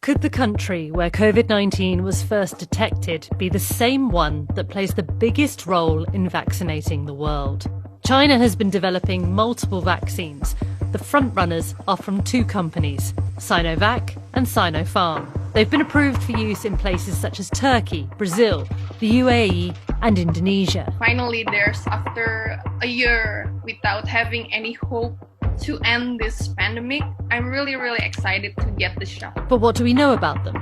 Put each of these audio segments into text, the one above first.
Could the country where COVID-19 was first detected be the same one that plays the biggest role in vaccinating the world? China has been developing multiple vaccines. The frontrunners are from two companies, Sinovac and Sinopharm. They've been approved for use in places such as Turkey, Brazil, the UAE and Indonesia. Finally, after a year without having any hope to end this pandemic, I'm really excited to get the shot. But what do we know about them?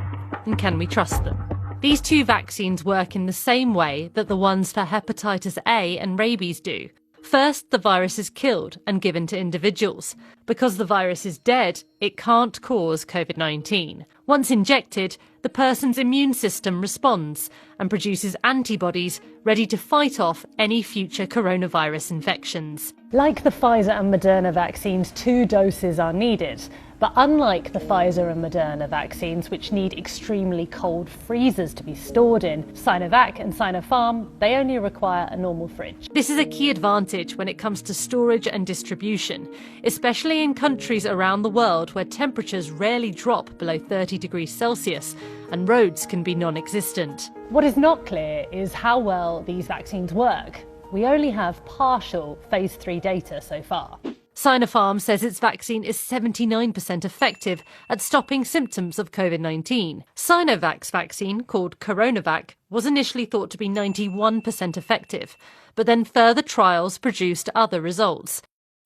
And can we trust them? These two vaccines work in the same way that the ones for hepatitis A and rabies do. First, the virus is killed and given to individuals. Because the virus is dead, it can't cause COVID-19. Once injected, the person's immune system responds and produces antibodies ready to fight off any future coronavirus infections. Like the Pfizer and Moderna vaccines, 2 doses are needed. But unlike the Pfizer and Moderna vaccines, which need extremely cold freezers to be stored in, Sinovac and Sinopharm, they only require a normal fridge. This is a key advantage when it comes to storage and distribution, especially in countries around the world where temperatures rarely drop below 30 degrees Celsius and roads can be non-existent. What is not clear is how well these vaccines work. We only have partial phase 3 data so far. Sinopharm says its vaccine is 79% effective at stopping symptoms of COVID-19. Sinovac's vaccine, called Coronavac, was initially thought to be 91% effective, but then further trials produced other results.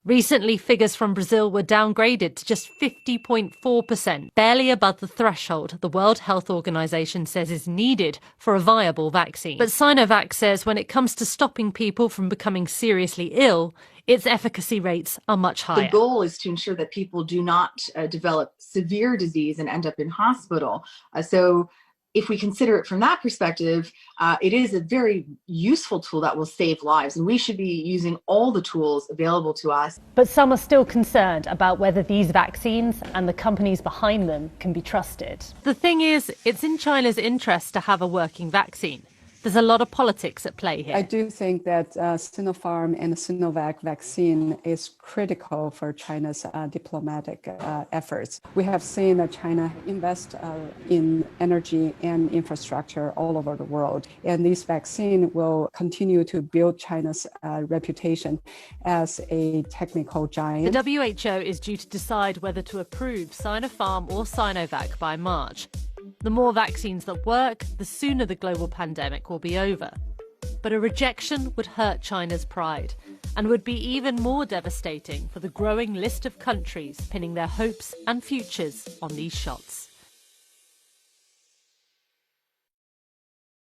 Recently, figures from Brazil were downgraded to just 50.4%, barely above the threshold the World Health Organization says is needed for a viable vaccine. But Sinovac says when it comes to stopping people from becoming seriously ill, its efficacy rates are much higher. The goal is to ensure that people do not develop severe disease and end up in hospital. So if we consider it from that perspective, it is a very useful tool that will save lives, and we should be using all the tools available to us. But some are still concerned about whether these vaccines and the companies behind them can be trusted. The thing is, it's in China's interest to have a working vaccine. There's a lot of politics at play here. I do think that Sinopharm and the Sinovac vaccine is critical for China's diplomatic efforts. We have seen that China invest in energy and infrastructure all over the world, and this vaccine will continue to build China's reputation as a technical giant. The WHO is due to decide whether to approve Sinopharm or Sinovac by March. The more vaccines that work, the sooner the global pandemic will be over. But a rejection would hurt China's pride and would be even more devastating for the growing list of countries pinning their hopes and futures on these shots.